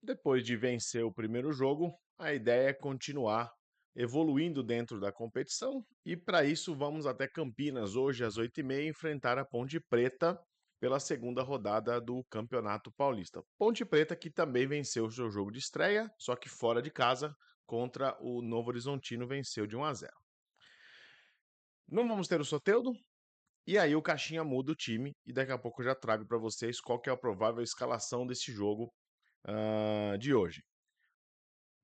Depois de vencer o primeiro jogo, a ideia é continuar evoluindo dentro da competição e para isso vamos até Campinas hoje às 8h30 enfrentar a Ponte Preta pela segunda rodada do Campeonato Paulista. Ponte Preta que também venceu o seu jogo de estreia, só que fora de casa contra o Novo Horizontino venceu de 1-0. Não vamos ter o Soteldo, e aí o Caixinha muda o time e daqui a pouco eu já trago para vocês qual que é a provável escalação desse jogo de hoje.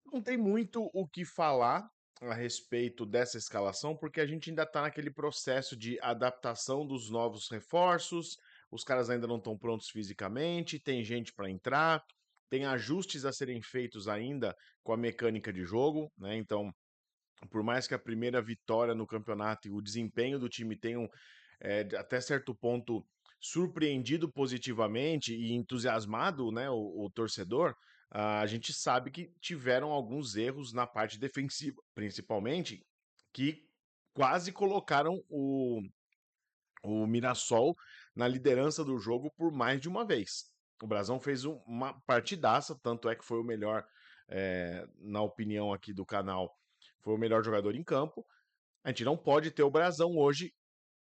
Não tem muito o que falar a respeito dessa escalação, porque a gente ainda está naquele processo de adaptação dos novos reforços, os caras ainda não estão prontos fisicamente, tem gente para entrar, tem ajustes a serem feitos ainda com a mecânica de jogo, né? Então, por mais que a primeira vitória no campeonato e o desempenho do time tenham até certo ponto surpreendido positivamente e entusiasmado, né, o torcedor, a gente sabe que tiveram alguns erros na parte defensiva, principalmente, que quase colocaram o Mirassol na liderança do jogo por mais de uma vez. O Brasão fez uma partidaça, tanto é que foi o melhor, na opinião aqui do canal, foi o melhor jogador em campo. A gente não pode ter o Brasão hoje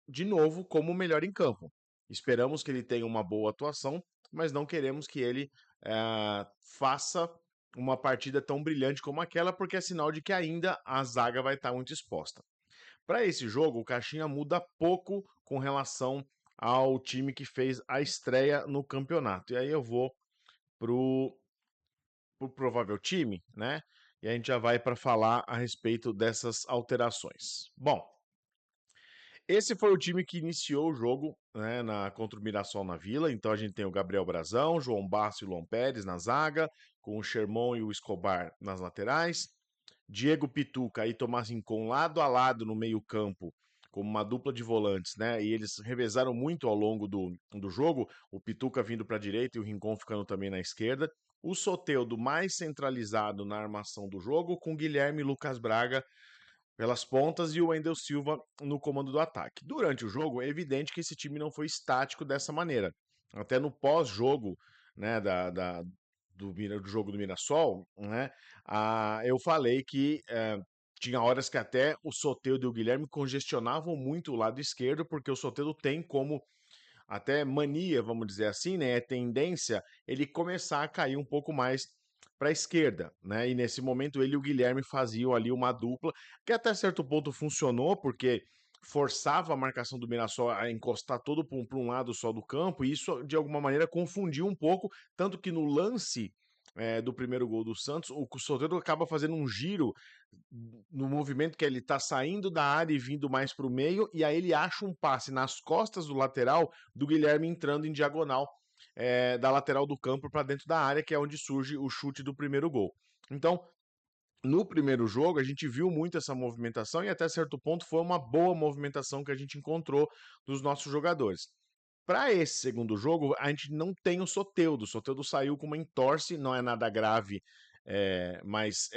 de novo como o melhor em campo. Esperamos que ele tenha uma boa atuação, mas não queremos que ele faça uma partida tão brilhante como aquela, porque é sinal de que ainda a zaga vai estar muito exposta. Para esse jogo, o Caixinha muda pouco com relação ao time que fez a estreia no campeonato. E aí eu vou pro, pro provável time, né? E a gente já vai para falar a respeito dessas alterações. Bom, esse foi o time que iniciou o jogo, né, contra o Mirassol na Vila. Então a gente tem o Gabriel Brazão, João Basso e Luan Pérez na zaga, com o Sherman e o Escobar nas laterais. Diego Pituca e Tomás Rincon lado a lado no meio-campo, como uma dupla de volantes, né? E eles revezaram muito ao longo do jogo, o Pituca vindo para a direita e o Rincon ficando também na esquerda. O Soteldo mais centralizado na armação do jogo, com Guilherme e Lucas Braga pelas pontas e o Wendel Silva no comando do ataque. Durante o jogo, é evidente que esse time não foi estático dessa maneira. Até no pós-jogo, né, do jogo do Mirassol, né, eu falei que tinha horas que até o Soteldo e o Guilherme congestionavam muito o lado esquerdo, porque o Soteldo tem como até mania, vamos dizer assim, né, é tendência ele começar a cair um pouco mais para a esquerda, né? E nesse momento ele e o Guilherme faziam ali uma dupla que até certo ponto funcionou, porque forçava a marcação do Mirassol a encostar todo para um lado só do campo, e isso de alguma maneira confundiu um pouco, tanto que no lance do primeiro gol do Santos, o Soteldo acaba fazendo um giro no movimento que ele tá saindo da área e vindo mais para o meio, e aí ele acha um passe nas costas do lateral do Guilherme entrando em diagonal da lateral do campo para dentro da área, que é onde surge o chute do primeiro gol. Então, no primeiro jogo, a gente viu muito essa movimentação e até certo ponto foi uma boa movimentação que a gente encontrou dos nossos jogadores. Para esse segundo jogo, a gente não tem o Soteldo. O Soteldo saiu com uma entorse, não é nada grave, mas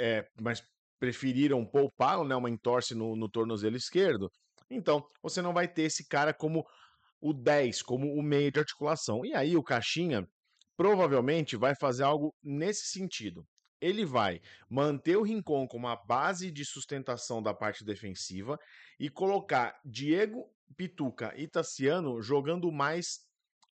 preferiram poupá-lo, né? Uma entorse no tornozelo esquerdo. Então, você não vai ter esse cara como o 10, como o meio de articulação. E aí o Caixinha provavelmente vai fazer algo nesse sentido. Ele vai manter o Rincon como a base de sustentação da parte defensiva e colocar Diego Pituca e Tassiano jogando mais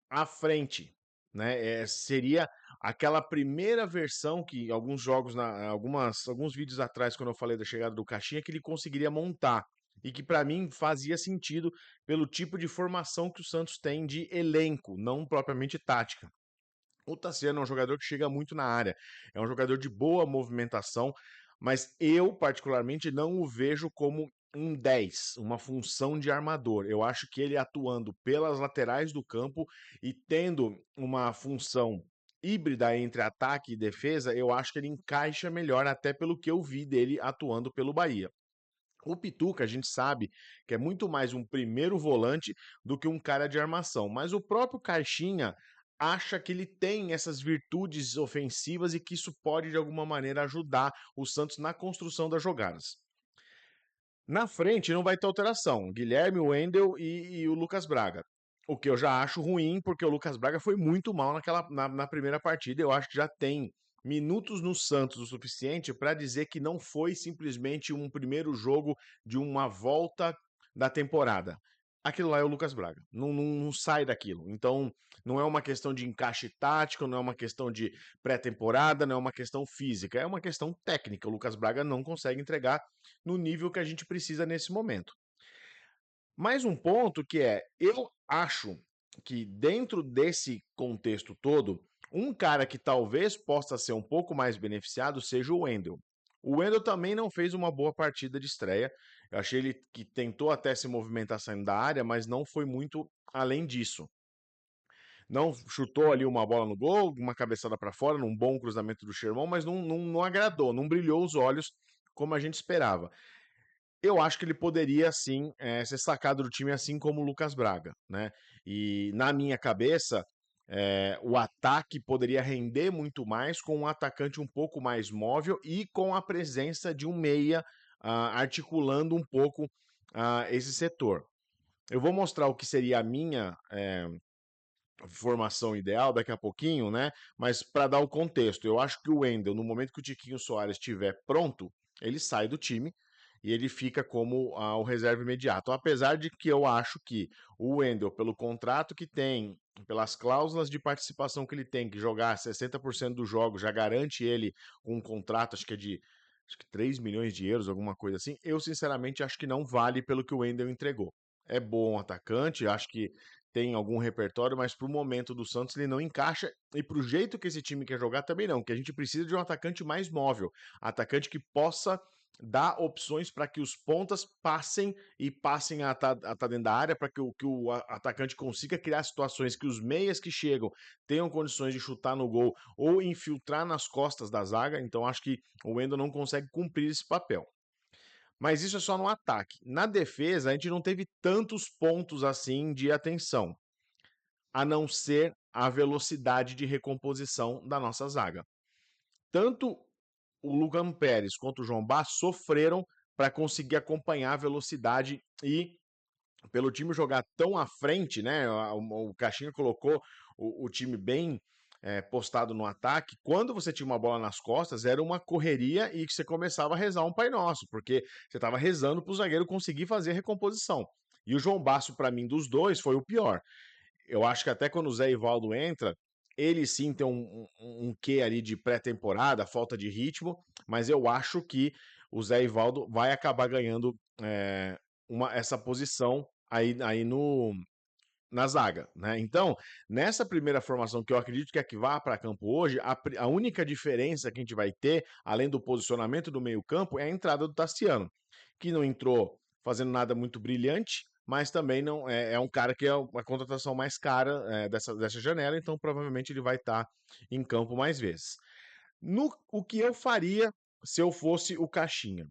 à frente, né? Seria aquela primeira versão que alguns jogos, alguns vídeos atrás, quando eu falei da chegada do Caixinha, que ele conseguiria montar. E que para mim fazia sentido pelo tipo de formação que o Santos tem de elenco, não propriamente tática. O Tassiano é um jogador que chega muito na área, é um jogador de boa movimentação, mas eu, particularmente, não o vejo como um 10, uma função de armador. Eu acho que ele atuando pelas laterais do campo e tendo uma função híbrida entre ataque e defesa, eu acho que ele encaixa melhor, até pelo que eu vi dele atuando pelo Bahia. O Pituca, a gente sabe que é muito mais um primeiro volante do que um cara de armação, mas o próprio Caixinha acha que ele tem essas virtudes ofensivas e que isso pode de alguma maneira ajudar o Santos na construção das jogadas. Na frente não vai ter alteração, Guilherme, Wendel e o Lucas Braga. O que eu já acho ruim, porque o Lucas Braga foi muito mal na primeira partida. Eu acho que já tem minutos no Santos o suficiente para dizer que não foi simplesmente um primeiro jogo de uma volta da temporada. Aquilo lá é o Lucas Braga, não sai daquilo. Então, não é uma questão de encaixe tático, não é uma questão de pré-temporada, não é uma questão física, é uma questão técnica. O Lucas Braga não consegue entregar no nível que a gente precisa nesse momento. Mais um ponto que é, eu acho que dentro desse contexto todo, um cara que talvez possa ser um pouco mais beneficiado seja o Wendel. O Wendel também não fez uma boa partida de estreia. Eu achei ele que tentou até se movimentar saindo da área, mas não foi muito além disso. Não chutou ali uma bola no gol, uma cabeçada para fora, num bom cruzamento do Sherman, mas não agradou, não brilhou os olhos como a gente esperava. Eu acho que ele poderia sim ser sacado do time assim como o Lucas Braga, né? E na minha cabeça, o ataque poderia render muito mais com um atacante um pouco mais móvel e com a presença de um meia articulando um pouco esse setor. Eu vou mostrar o que seria a minha formação ideal daqui a pouquinho, né? Mas para dar o contexto, eu acho que o Wendel, no momento que o Tiquinho Soares estiver pronto, ele sai do time e ele fica como o reserva imediato. Apesar de que eu acho que o Wendel, pelo contrato que tem, pelas cláusulas de participação que ele tem, que jogar 60% do jogo já garante ele um contrato, acho que é de 3 milhões de euros, alguma coisa assim. Eu, sinceramente, acho que não vale pelo que o Wendel entregou. É bom atacante, acho que tem algum repertório, mas para o momento do Santos ele não encaixa e para o jeito que esse time quer jogar também não, que a gente precisa de um atacante mais móvel, atacante que possa dar opções para que os pontas passem a estar dentro da área, para que o atacante consiga criar situações que os meias que chegam tenham condições de chutar no gol ou infiltrar nas costas da zaga. Então acho que o Wendel não consegue cumprir esse papel. Mas isso é só no ataque. Na defesa, a gente não teve tantos pontos assim de atenção, a não ser a velocidade de recomposição da nossa zaga. Tanto o Lugan Pérez quanto o João Bá sofreram para conseguir acompanhar a velocidade e pelo time jogar tão à frente, né? O Caixinha colocou o time bem postado no ataque. Quando você tinha uma bola nas costas, era uma correria e que você começava a rezar um Pai Nosso, porque você estava rezando para o zagueiro conseguir fazer a recomposição. E o João Basso, para mim, dos dois, foi o pior. Eu acho que até quando o Zé Ivaldo entra, ele sim tem um quê ali de pré-temporada, falta de ritmo, mas eu acho que o Zé Ivaldo vai acabar ganhando essa posição aí na zaga, né? Então, nessa primeira formação que eu acredito que é que vá para campo hoje, a única diferença que a gente vai ter, além do posicionamento do meio-campo, é a entrada do Tassiano, que não entrou fazendo nada muito brilhante, mas também não é um cara que é a contratação mais cara dessa janela, então provavelmente ele vai estar em campo mais vezes. O que eu faria se eu fosse o Caixinha?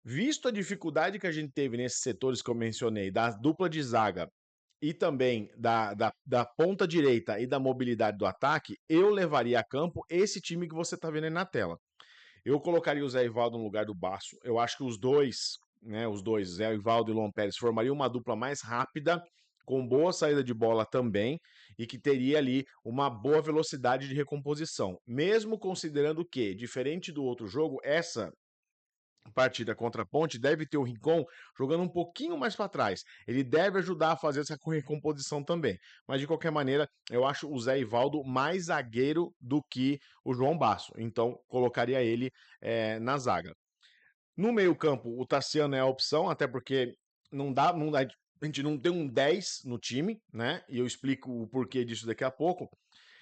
Visto a dificuldade que a gente teve nesses setores que eu mencionei, da dupla de zaga e também da ponta direita e da mobilidade do ataque, eu levaria a campo esse time que você está vendo aí na tela. Eu colocaria o Zé Ivaldo no lugar do Baço. Eu acho que os dois, Zé Ivaldo e Luan Pérez, formariam uma dupla mais rápida, com boa saída de bola também, e que teria ali uma boa velocidade de recomposição. Mesmo considerando que, diferente do outro jogo, essa partida contra a Ponte, deve ter o Rincon jogando um pouquinho mais para trás. Ele deve ajudar a fazer essa recomposição também. Mas de qualquer maneira, eu acho o Zé Ivaldo mais zagueiro do que o João Basso. Então, colocaria ele na zaga. No meio-campo, o Tassiano é a opção, até porque não dá, a gente não tem um 10 no time, né? E eu explico o porquê disso daqui a pouco.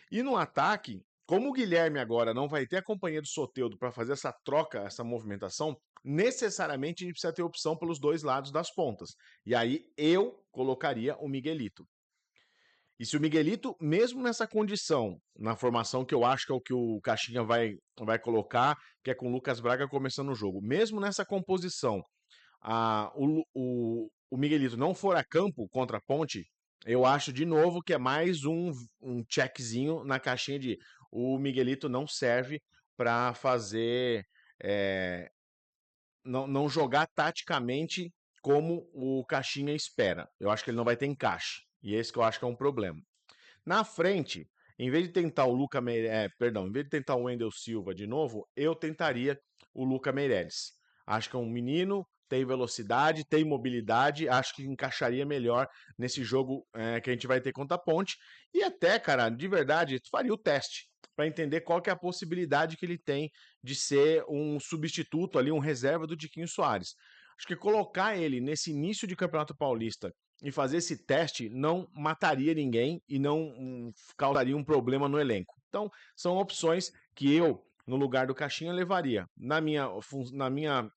E no ataque, como o Guilherme agora não vai ter a companhia do Soteldo para fazer essa troca, essa movimentação, necessariamente a gente precisa ter opção pelos dois lados das pontas. E aí eu colocaria o Miguelito. E se o Miguelito, mesmo nessa condição, na formação que eu acho que é o que o Caixinha vai colocar, que é com o Lucas Braga começando o jogo, mesmo nessa composição, o Miguelito não for a campo contra a Ponte, eu acho de novo que é mais um checkzinho na caixinha de o Miguelito não serve para fazer. é, não jogar taticamente como o Caixinha espera. Eu acho que ele não vai ter encaixe. E esse que eu acho que é um problema. Na frente, Em vez de tentar o em vez de tentar o Wendel Silva de novo, eu tentaria o Luca Meireles. Acho que é um menino, tem velocidade, tem mobilidade, acho que encaixaria melhor nesse jogo que a gente vai ter contra a Ponte. E até, cara, de verdade, faria o teste para entender qual que é a possibilidade que ele tem de ser um substituto ali, um reserva do Tiquinho Soares. Acho que colocar ele nesse início de Campeonato Paulista e fazer esse teste não mataria ninguém e não causaria um problema no elenco. Então, são opções que eu, no lugar do Caixinha, levaria. Na minha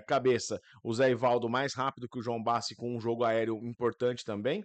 cabeça, o Zé Ivaldo mais rápido que o João Bassi com um jogo aéreo importante também.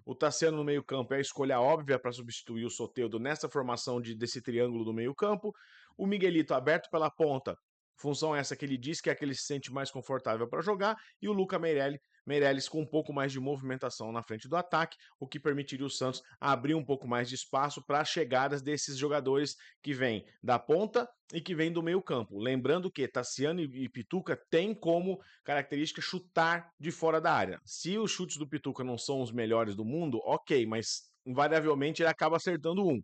O Tassiano no meio-campo é a escolha óbvia para substituir o Soteldo nessa formação desse triângulo do meio-campo. O Miguelito aberto pela ponta, função essa que ele diz que é a que ele se sente mais confortável para jogar. E o Luca Meireles com um pouco mais de movimentação na frente do ataque, o que permitiria o Santos abrir um pouco mais de espaço para as chegadas desses jogadores que vêm da ponta e que vêm do meio campo. Lembrando que Tassiano e Pituca têm como característica chutar de fora da área. Se os chutes do Pituca não são os melhores do mundo, ok, mas invariavelmente ele acaba acertando um.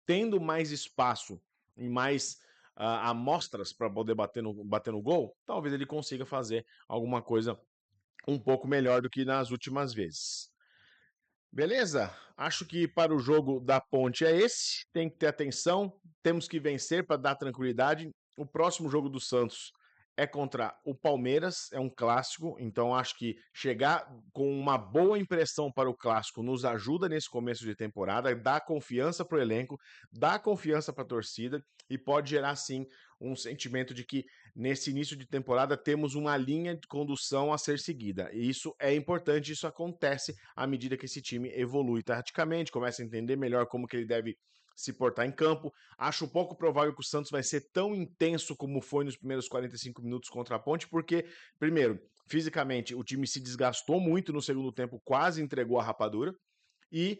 Tendo mais espaço e mais amostras para poder bater no gol, talvez ele consiga fazer alguma coisa um pouco melhor do que nas últimas vezes. Beleza? Acho que para o jogo da Ponte é esse. Tem que ter atenção, temos que vencer para dar tranquilidade. O próximo jogo do Santos é contra o Palmeiras, é um clássico, então acho que chegar com uma boa impressão para o clássico nos ajuda nesse começo de temporada, dá confiança para o elenco, dá confiança para a torcida e pode gerar sim um sentimento de que nesse início de temporada temos uma linha de condução a ser seguida. E isso é importante, isso acontece à medida que esse time evolui taticamente, começa a entender melhor como que ele deve se portar em campo. Acho pouco provável que o Santos vai ser tão intenso como foi nos primeiros 45 minutos contra a Ponte, porque, primeiro, fisicamente o time se desgastou muito no segundo tempo, quase entregou a rapadura, e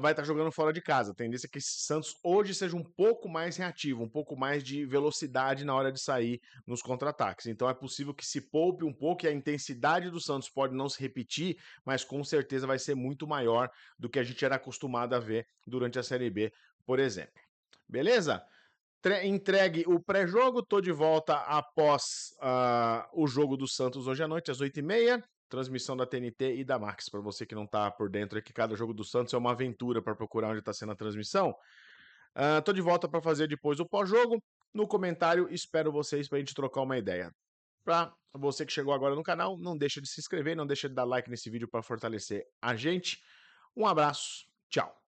vai estar jogando fora de casa. A tendência é que esse Santos hoje seja um pouco mais reativo, um pouco mais de velocidade na hora de sair nos contra-ataques. Então é possível que se poupe um pouco e a intensidade do Santos pode não se repetir, mas com certeza vai ser muito maior do que a gente era acostumado a ver durante a Série B, por exemplo. Beleza? Entregue o pré-jogo, tô de volta após o jogo do Santos hoje à noite, às 8h30. Transmissão da TNT e da Max, para você que não tá por dentro, é que cada jogo do Santos é uma aventura para procurar onde está sendo a transmissão. Tô de volta para fazer depois o pós-jogo. No comentário, espero vocês para a gente trocar uma ideia. Para você que chegou agora no canal, não deixa de se inscrever, não deixa de dar like nesse vídeo para fortalecer a gente. Um abraço, tchau!